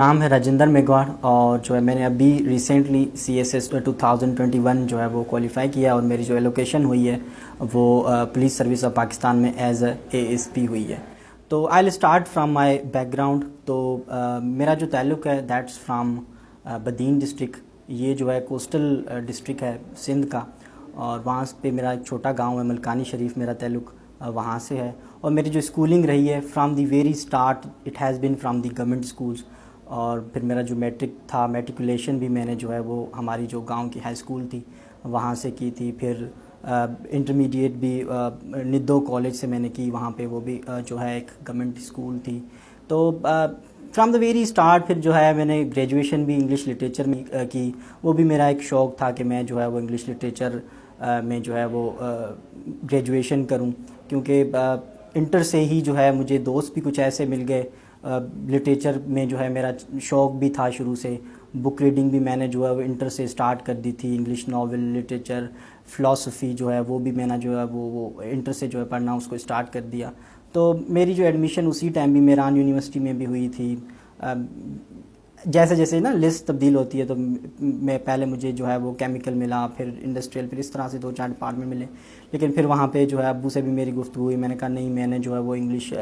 نام ہے راجندر میگواڑ اور جو ہے میں نے ابھی ریسنٹلی سی ایس ایس 2021 جو ہے وہ کوالیفائی کیا اور میری جو ایلوکیشن ہوئی ہے وہ پولیس سروس آف پاکستان میں ایز اے ایس پی ہوئی ہے. تو I will start from my background. تو میرا جو تعلق ہے دیٹس فرام بدین ڈسٹرکٹ. یہ جو ہے کوسٹل ڈسٹرکٹ ہے سندھ کا اور وہاں پہ میرا ایک چھوٹا گاؤں ہے ملکانی شریف. میرا تعلق وہاں سے ہے اور میری جو اسکولنگ رہی ہے from the very start it has been from the government schools. اور پھر میرا جو میٹرک تھا میٹریکولیشن بھی میں نے جو ہے وہ ہماری جو گاؤں کی ہائی اسکول تھی وہاں سے کی تھی. پھر انٹرمیڈیٹ بھی ندو کالج سے میں نے کی, وہاں پہ وہ بھی جو ہے ایک گورنمنٹ اسکول تھی. تو فرام دا ویری اسٹارٹ پھر جو ہے میں نے گریجویشن بھی انگلش لٹریچر میں کی. وہ بھی میرا ایک شوق تھا کہ میں جو ہے وہ انگلش لٹریچر میں جو ہے وہ گریجویشن کروں, کیونکہ انٹر سے ہی جو ہے مجھے دوست بھی کچھ ایسے مل گئے. لٹریچر میں جو ہے میرا شوق بھی تھا شروع سے. بک ریڈنگ بھی میں نے جو ہے وہ انٹر سے اسٹارٹ کر دی تھی. انگلش ناول لٹریچر فلاسفی جو ہے وہ بھی میں نے جو ہے وہ انٹر سے جو ہے پڑھنا اس کو اسٹارٹ کر دیا. تو میری جو ایڈمیشن اسی ٹائم بھی میران یونیورسٹی میں بھی ہوئی تھی. جیسے جیسے نا لسٹ تبدیل ہوتی ہے تو میں پہلے مجھے جو ہے وہ کیمیکل ملا, پھر انڈسٹریل, پھر اس طرح سے 2-4 ڈپارٹمنٹ ملے. لیکن پھر وہاں پہ جو ہے ابو سے بھی میری گفتگو ہوئی. میں نے کہا نہیں, میں نے جو ہے وہ انگلش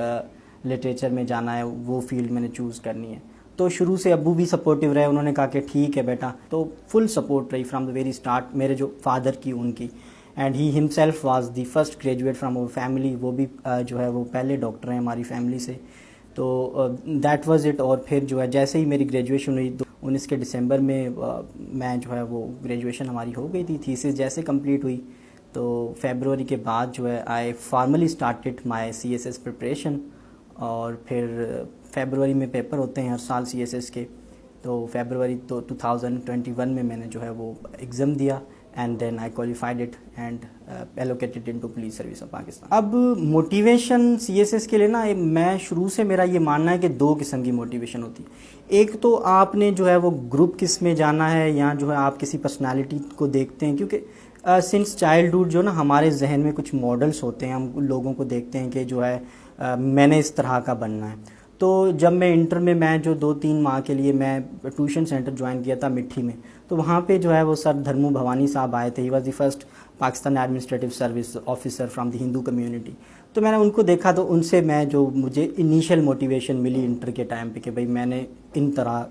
لٹریچر میں جانا ہے, وہ فیلڈ میں نے چوز کرنی ہے. تو شروع سے ابو بھی سپورٹیو رہے, انہوں نے کہا کہ ٹھیک ہے بیٹا. تو فل سپورٹ رہی فرام دا ویری اسٹارٹ میرے جو فادر کی ان کی. And he himself was the first graduate from over family. وہ بھی جو ہے وہ پہلے ڈاکٹر ہیں ہماری فیملی سے. تو دیٹ واز اٹ. اور پھر جو ہے جیسے ہی میری گریجویشن ہوئی 2019 کے دسمبر میں میں جو ہے وہ گریجویشن ہماری ہو گئی تھی. تھیسس جیسے کمپلیٹ ہوئی تو فیبروری کے بعد جو ہے آئی فارملی اسٹارٹڈ مائی سی ایس ایس پریپریشن. اور پھر فیبروری میں پیپر ہوتے ہیں ہر سال سی ایس ایس کے. تو فیبروری 2021 میں نے جو ہے وہ ایگزام دیا and then I qualified it and allocated into police service of Pakistan. اب موٹیویشن سی ایس ایس کے لیے نا میں شروع سے میرا یہ ماننا ہے کہ 2 قسم کی موٹیویشن ہوتی ہے. ایک تو آپ نے جو ہے وہ گروپ کس میں جانا ہے یا جو ہے آپ کسی پرسنالٹی کو دیکھتے ہیں, کیونکہ سنس چائلڈہڈ جو نا ہمارے ذہن میں کچھ ماڈلس ہوتے ہیں. ہم لوگوں کو دیکھتے ہیں کہ جو ہے میں نے اس طرح کا بننا ہے. تو جب میں انٹر میں جو 2-3 ماہ کے لیے میں ٹیوشن سینٹر جوائن کیا تھا مٹھی میں, تو وہاں پہ جو ہے وہ سر دھرمو بھوانی صاحب آئے تھے. He was the first Pakistan administrative service officer from the Hindu community. تو میں نے ان کو دیکھا تو ان سے میں جو مجھے انیشیل موٹیویشن ملی انٹر کے ٹائم پہ کہ بھئی میں نے ان طرح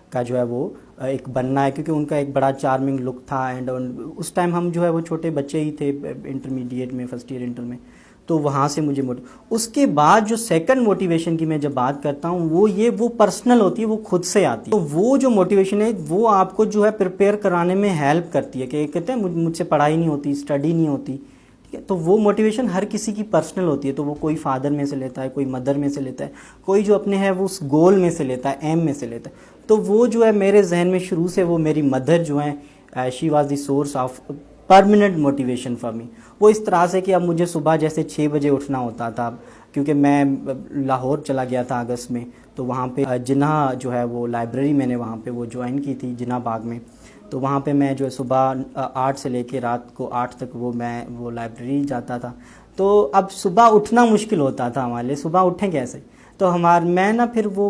کا جو ہے وہ ایک بننا ہے, کیونکہ ان کا ایک بڑا چارمنگ لک تھا. اینڈ اس ٹائم ہم جو ہے وہ چھوٹے بچے ہی تھے انٹرمیڈیٹ میں, فرسٹ ایئر انٹر میں. تو وہاں سے مجھے اس کے بعد جو سیکنڈ موٹیویشن کی میں جب بات کرتا ہوں وہ پرسنل ہوتی ہے, وہ خود سے آتی ہے. تو وہ جو موٹیویشن ہے وہ آپ کو جو ہے پریپیئر کرانے میں ہیلپ کرتی ہے. کہ کہتے ہیں مجھ سے پڑھائی نہیں ہوتی, اسٹڈی نہیں ہوتی, ٹھیک ہے. تو وہ موٹیویشن ہر کسی کی پرسنل ہوتی ہے. تو وہ کوئی فادر میں سے لیتا ہے, کوئی مدر میں سے لیتا ہے, کوئی جو اپنے ہے وہ اس گول میں سے لیتا ہے, ایم میں سے لیتا ہے. تو وہ جو ہے میرے ذہن میں شروع سے وہ میری مدر جو ہیں she was the source of permanent motivation for me. وہ اس طرح سے کہ اب مجھے صبح جیسے 6 بجے اٹھنا ہوتا تھا, کیونکہ میں لاہور چلا گیا تھا اگست میں. تو وہاں پہ جناح جو ہے وہ لائبریری میں نے وہاں پہ وہ جوائن کی تھی جناح باغ میں. تو وہاں پہ میں جو ہے صبح 8 سے لے کے رات کو 8 تک میں وہ لائبریری جاتا تھا. تو اب صبح اٹھنا مشکل ہوتا تھا ہمارے لیے, صبح اٹھیں کیسے. تو میں نا پھر وہ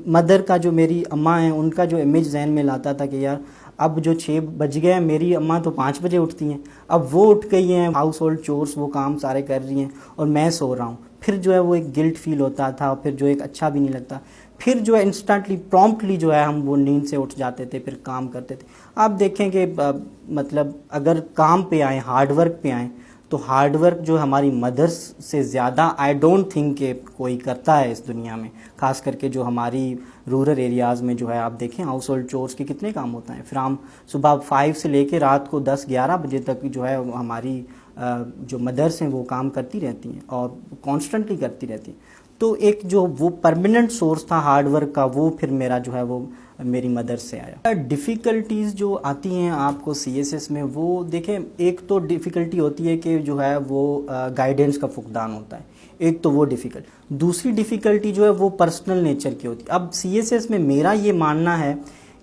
مدر کا جو میری اماں ہیں ان کا جو امیج ذہن میں لاتا تھا کہ یار اب جو 6 بج گئے ہیں, میری اماں تو 5 بجے اٹھتی ہیں, اب وہ اٹھ گئی ہیں, ہاؤس ہولڈ چورس وہ کام سارے کر رہی ہیں اور میں سو رہا ہوں. پھر جو ہے وہ ایک گلٹ فیل ہوتا تھا, پھر جو ایک اچھا بھی نہیں لگتا. پھر جو ہے انسٹنٹلی پرومپٹلی جو ہے ہم وہ نیند سے اٹھ جاتے تھے, پھر کام کرتے تھے. آپ دیکھیں کہ مطلب اگر کام پہ آئیں, ہارڈ ورک پہ آئیں, تو ہارڈ ورک جو ہماری مدرس سے زیادہ آئی ڈونٹ تھنک کہ کوئی کرتا ہے اس دنیا میں. خاص کر کے جو ہماری رورل ایریاز میں جو ہے آپ دیکھیں ہاؤس ہولڈ چورس کے کتنے کام ہوتا ہیں. پھر ہم صبح 5 سے لے کے رات کو 10-11 بجے تک جو ہے ہماری جو مدرس ہیں وہ کام کرتی رہتی ہیں اور کانسٹنٹلی کرتی رہتی ہیں. تو ایک جو وہ پرماننٹ سورس تھا ہارڈ ورک کا, وہ پھر میرا جو ہے وہ میری مدر سے آیا. ڈیفیکلٹیز جو آتی ہیں آپ کو سی ایس ایس میں, وہ دیکھیں ایک تو ڈیفیکلٹی ہوتی ہے کہ جو ہے وہ گائیڈنس کا فقدان ہوتا ہے, ایک تو وہ ڈیفیکلٹ. دوسری ڈیفیکلٹی جو ہے وہ پرسنل نیچر کی ہوتی ہے. اب سی ایس ایس میں میرا یہ ماننا ہے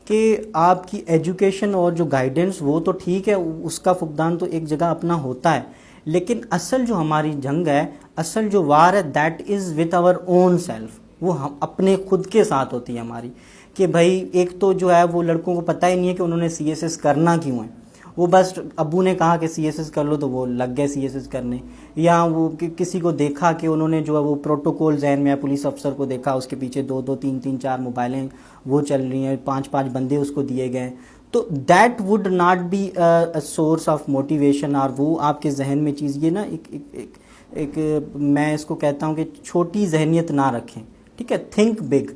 کہ آپ کی ایجوکیشن اور جو گائیڈنس وہ تو ٹھیک ہے, اس کا فقدان تو ایک جگہ اپنا ہوتا ہے, لیکن اصل جو ہماری جنگ ہے, اصل جو وار ہے, that is with our own self. وہ ہم اپنے خود کے ساتھ ہوتی ہے ہماری، کہ بھائی ایک تو جو ہے وہ لڑکوں کو پتہ ہی نہیں ہے کہ انہوں نے سی ایس ایس کرنا کیوں ہے، وہ بس ابو نے کہا کہ سی ایس ایس کر لو تو وہ لگ گئے سی ایس ایس کرنے، یا وہ کسی کو دیکھا کہ انہوں نے جو ہے وہ پروٹوکول ذہن میں ہے، پولیس افسر کو دیکھا اس کے پیچھے 2-3 موبائلیں وہ چل رہی ہیں، 5 بندے اس کو دیے گئے، تو that would not be a source of motivation, اور وہ آپ کے ذہن میں چیز یہ نا ایک میں اس کو کہتا ہوں کہ چھوٹی ذہنیت نہ رکھیں، ٹھیک ہے، تھنک بگ.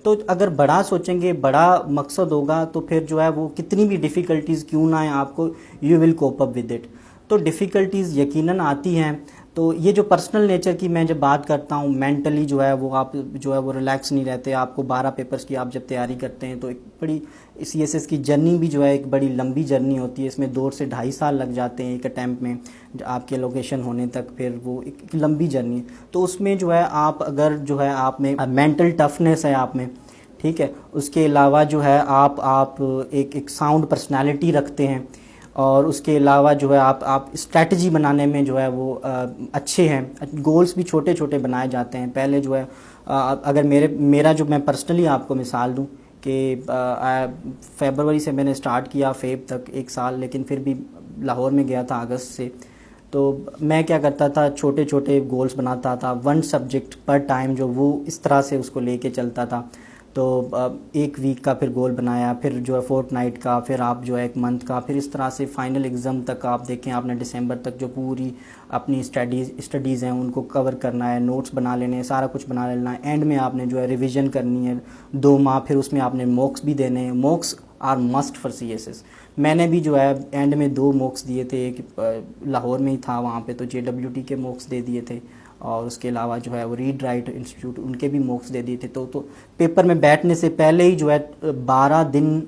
تو اگر بڑا سوچیں گے، بڑا مقصد ہوگا، تو پھر جو ہے وہ کتنی بھی ڈیفیکلٹیز کیوں نہ آئیں آپ کو، you will cope up with it. تو ڈیفیکلٹیز یقیناً آتی ہیں. تو یہ جو پرسنل نیچر کی میں جب بات کرتا ہوں، مینٹلی جو ہے وہ آپ جو ہے وہ ریلیکس نہیں رہتے، آپ کو 12 پیپرز کی آپ جب تیاری کرتے ہیں تو ایک بڑی سی ایس ایس کی جرنی بھی جو ہے ایک بڑی لمبی جرنی ہوتی ہے، اس میں 2 سے 2.5 سال لگ جاتے ہیں ایک اٹیمپٹ میں آپ کے لوکیشن ہونے تک، پھر وہ ایک لمبی جرنی ہے. تو اس میں جو ہے آپ اگر جو ہے آپ میں مینٹل ٹفنس ہے آپ میں، ٹھیک ہے، اس کے علاوہ جو ہے آپ ایک ساؤنڈ پرسنالٹی رکھتے ہیں، اور اس کے علاوہ جو ہے آپ اسٹریٹجی بنانے میں جو ہے وہ اچھے ہیں، گولز بھی چھوٹے چھوٹے بنائے جاتے ہیں. پہلے جو ہے اگر میرا جو میں پرسنلی آپ کو مثال دوں کہ فیبروری سے میں نے سٹارٹ کیا فیب تک 1 سال، لیکن پھر بھی لاہور میں گیا تھا اگست سے. تو میں کیا کرتا تھا، چھوٹے چھوٹے گولز بناتا تھا، 1 سبجیکٹ پر ٹائم جو وہ اس طرح سے اس کو لے کے چلتا تھا. تو 1 ویک کا پھر گول بنایا، پھر جو ہے فورتھ نائٹ کا، پھر آپ جو ہے 1 منتھ کا، پھر اس طرح سے فائنل ایگزام تک آپ دیکھیں آپ نے دسمبر تک جو پوری اپنی اسٹڈیز ہیں ان کو کور کرنا ہے، نوٹس بنا لینے ہیں، سارا کچھ بنا لینا ہے. اینڈ میں آپ نے جو ہے ریویژن کرنی ہے 2 ماہ، پھر اس میں آپ نے موکس بھی دینے ہیں. Mocks are must for C S S. میں نے بھی جو ہے اینڈ میں 2 موکس دیے تھے، ایک لاہور میں ہی تھا وہاں پہ، تو JWT کے موکس دے دیے تھے، اور اس کے علاوہ جو ہے وہ ریڈ رائٹ انسٹیٹیوٹ ان کے بھی موکس دے دیے تھے. تو پیپر میں بیٹھنے سے پہلے ہی جو ہے 12 دن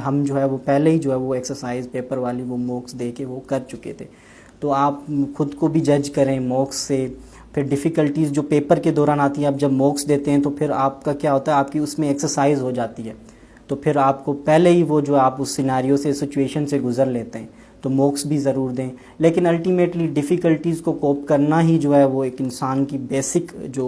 ہم جو ہے وہ پہلے ہی جو ہے وہ ایکسرسائز پیپر والی وہ موکس دے کے وہ کر چکے تھے. تو آپ خود کو بھی جج کریں موکس سے. پھر ڈیفیکلٹیز جو پیپر کے دوران آتی ہیں، آپ جب موکس دیتے ہیں تو پھر آپ کا کیا ہوتا ہے، آپ کی اس میں ایکسرسائز ہو جاتی ہے، تو پھر آپ کو پہلے ہی وہ جو آپ اس سیناریو سے سچویشن سے گزر لیتے ہیں. تو موکس بھی ضرور دیں. لیکن الٹیمیٹلی ڈیفیکلٹیز کو کوپ کرنا ہی جو ہے وہ ایک انسان کی بیسک جو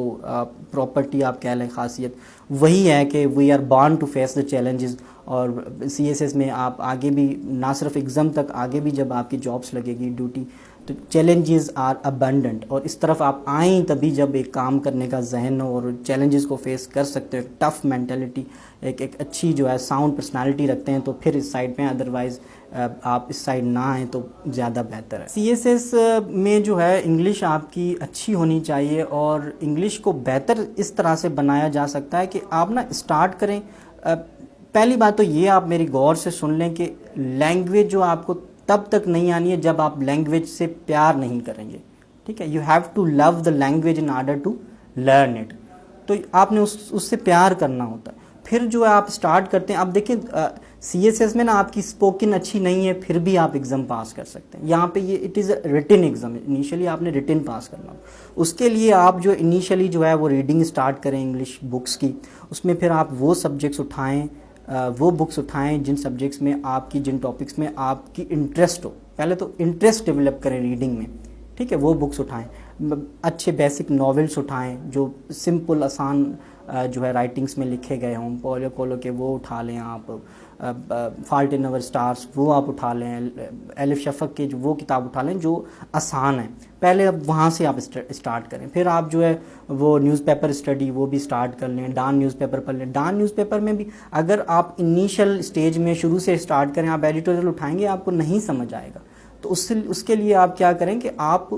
پراپرٹی آپ کہہ لیں خاصیت وہی ہے کہ we are born to face the challenges. اور سی ایس ایس میں آپ آگے بھی نہ صرف ایگزام تک، آگے بھی جب آپ کی جابس لگے گی ڈیوٹی، تو چیلنجز آر ابنڈنٹ. اور اس طرف آپ آئیں تبھی جب ایک کام کرنے کا ذہن ہو اور چیلنجز کو فیس کر سکتے ہو، ایک ٹف مینٹلٹی، ایک اچھی جو ہے ساؤنڈ پرسنالٹی رکھتے ہیں، تو پھر اس سائڈ پہ. ادروائز آپ اس سائڈ نہ آئیں تو زیادہ بہتر ہے. سی ایس ایس میں جو ہے انگلش آپ کی اچھی ہونی چاہیے، اور انگلش کو بہتر اس طرح سے بنایا جا سکتا ہے کہ آپ نا اسٹارٹ کریں. پہلی بات تو یہ آپ میری غور سے سن لیں کہ لینگویج جو آپ کو تب تک نہیں آنی ہے جب آپ لینگویج سے پیار نہیں کریں گے، ٹھیک ہے. You have to love the language in order to learn it. تو آپ نے اس سے پیار کرنا ہوتا ہے. پھر جو ہے آپ اسٹارٹ کرتے ہیں. اب دیکھیں سی ایس ایس میں نا آپ کی اسپوکن اچھی نہیں ہے پھر بھی آپ ایگزام پاس کر سکتے ہیں. یہاں پہ یہ it is a written exam, initially آپ نے ریٹن پاس کرنا. اس کے لیے آپ جو انیشلی جو ہے وہ ریڈنگ اسٹارٹ کریں انگلش بکس کی. اس میں پھر آپ وہ سبجیکٹس اٹھائیں، وہ بکس اٹھائیں جن سبجیکٹس میں آپ کی، جن ٹاپکس میں آپ کی انٹرسٹ ہو. پہلے تو انٹرسٹ ڈیولپ کریں ریڈنگ میں، ٹھیک ہے. وہ بکس اٹھائیں، اچھے بیسک ناولس اٹھائیں جو سمپل آسان جو ہے رائٹنگس میں لکھے گئے ہوں. پولو کولو کے وہ اٹھا لیں آپ، فالٹ ان اور اسٹارس وہ آپ اٹھا لیں، الف شفق کی وہ کتاب اٹھا لیں جو آسان ہیں. پہلے اب وہاں سے آپ اسٹارٹ کریں. پھر آپ جو ہے وہ نیوز پیپر اسٹڈی وہ بھی اسٹارٹ کر لیں. ڈان نیوز پیپر پڑھ لیں. ڈان نیوز پیپر میں بھی اگر آپ انیشل اسٹیج میں شروع سے اسٹارٹ کریں، آپ ایڈیٹوریل اٹھائیں گے آپ کو نہیں سمجھ آئے گا. تو اس کے لیے آپ کیا کریں کہ آپ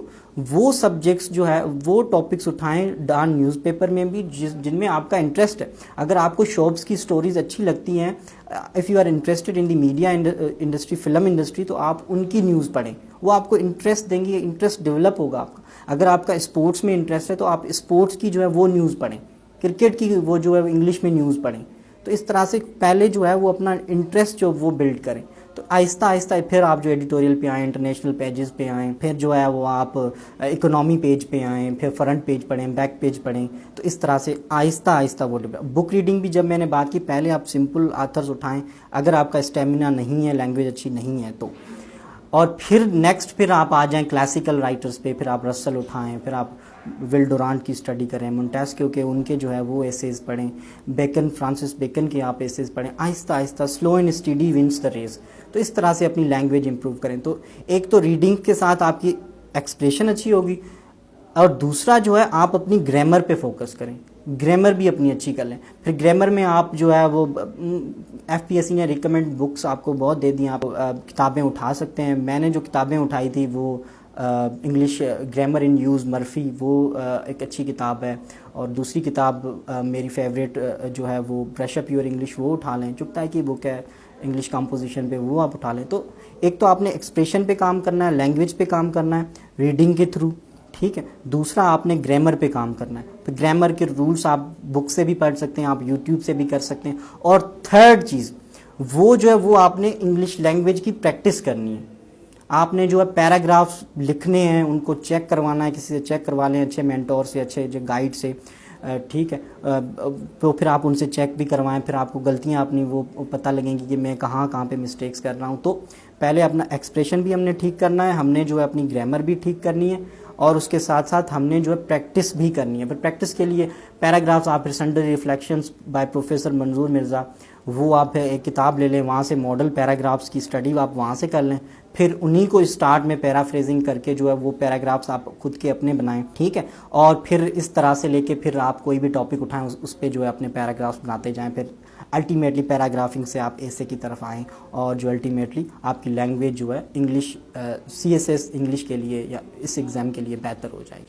وہ سبجیکٹس جو ہے وہ ٹاپکس اٹھائیں ڈان نیوز پیپر میں بھی جن میں آپ کا انٹرسٹ ہے. اگر آپ کو شوبس کی سٹوریز اچھی لگتی ہیں، if you are interested in the media industry, film industry, تو آپ ان کی نیوز پڑھیں. وہ آپ کو انٹرسٹ دیں گے، انٹرسٹ ڈیولپ ہوگا آپ کا. اگر آپ کا اسپورٹس میں انٹرسٹ ہے تو آپ اسپورٹس کی جو ہے وہ نیوز پڑھیں. کرکٹ کی وہ جو ہے انگلش میں نیوز پڑھیں. تو اس طرح سے پہلے جو ہے وہ اپنا انٹرسٹ جو وہ بلڈ کریں. تو آہستہ آہستہ پھر آپ جو ایڈیٹوریل پہ آئیں، انٹرنیشنل پیجز پہ آئیں، پھر جو ہے وہ آپ اکنامی پیج پہ آئیں، پھر فرنٹ پیج پڑھیں، بیک پیج پڑھیں. تو اس طرح سے آہستہ آہستہ وہ بک ریڈنگ بھی جب میں نے بات کی، پہلے آپ سمپل آتھرز اٹھائیں اگر آپ کا اسٹیمنا نہیں ہے، لینگویج اچھی نہیں ہے تو. اور پھر نیکسٹ پھر آپ آ جائیں کلاسیکل رائٹرز پہ. پھر آپ رسل اٹھائیں، پھر آپ ول ڈورانٹ کی اسٹڈی کریں، مونٹیسکیو کے ان کے جو ہے وہ ایسیز پڑھیں، بیکن فرانسس بیکن کے آپ ایسیز پڑھیں، آہستہ آہستہ slow and steady wins the race. تو اس طرح سے اپنی لینگویج امپروو کریں. تو ایک تو ریڈنگ کے ساتھ آپ کی ایکسپریشن اچھی ہوگی، اور دوسرا جو ہے آپ اپنی گرامر پہ فوکس کریں، گرامر بھی اپنی اچھی کر لیں. پھر گرامر میں آپ جو ہے وہ ایف پی ایس سی نے ریکمینڈ بکس آپ کو بہت دے دی، آپ کتابیں اٹھا سکتے ہیں. میں نے جو کتابیں اٹھائی تھی وہ English grammar in use Murphy, وہ ایک اچھی کتاب ہے. اور دوسری کتاب میری فیوریٹ جو ہے وہ برش اپ یور انگلش، وہ اٹھا لیں. چغتائی کی بک ہے انگلش کمپوزیشن پہ، وہ آپ اٹھا لیں. تو ایک تو آپ نے ایکسپریشن پہ کام کرنا ہے، لینگویج پہ کام کرنا ہے ریڈنگ کے تھرو، ٹھیک ہے. دوسرا آپ نے گرامر پہ کام کرنا ہے. تو گرامر کے رولز آپ بک سے بھی پڑھ سکتے ہیں، آپ یوٹیوب سے بھی کر سکتے ہیں. اور تھرڈ چیز وہ جو ہے وہ آپ نے انگلش لینگویج کی پریکٹس کرنی ہے. آپ نے جو ہے پیراگرافس لکھنے ہیں، ان کو چیک کروانا ہے، کسی سے چیک کروا لیں، اچھے مینٹور سے، اچھے جو گائیڈ سے، ٹھیک ہے. تو پھر آپ ان سے چیک بھی کروائیں، پھر آپ کو غلطیاں اپنی وہ پتہ لگیں گی کہ میں کہاں پہ مسٹیکس کر رہا ہوں. تو پہلے اپنا ایکسپریشن بھی ہم نے ٹھیک کرنا ہے، ہم نے جو ہے اپنی گرامر بھی ٹھیک کرنی ہے، اور اس کے ساتھ ساتھ ہم نے جو ہے پریکٹس بھی کرنی ہے. پھر پریکٹس کے لیے پیراگرافس آپ پھر سنڈے ریفلیکشنز بائی پروفیسر منظور مرزا، وہ آپ ایک کتاب لے لیں، وہاں سے ماڈل پیراگرافس کی اسٹڈی آپ وہاں سے کر لیں. پھر انہی کو اسٹارٹ میں پیرافریزنگ کر کے جو ہے وہ پیراگرافس آپ خود کے اپنے بنائیں، ٹھیک ہے. اور پھر اس طرح سے لے کے پھر آپ کوئی بھی ٹاپک اٹھائیں، اس پہ جو ہے اپنے پیراگرافس بناتے جائیں. پھر الٹیمیٹلی پیراگرافنگ سے آپ ایسے کی طرف آئیں، اور جو الٹیمیٹلی آپ کی لینگویج جو ہے انگلش CSS انگلش کے لیے یا اس ایگزام کے لیے بہتر ہو جائے گی.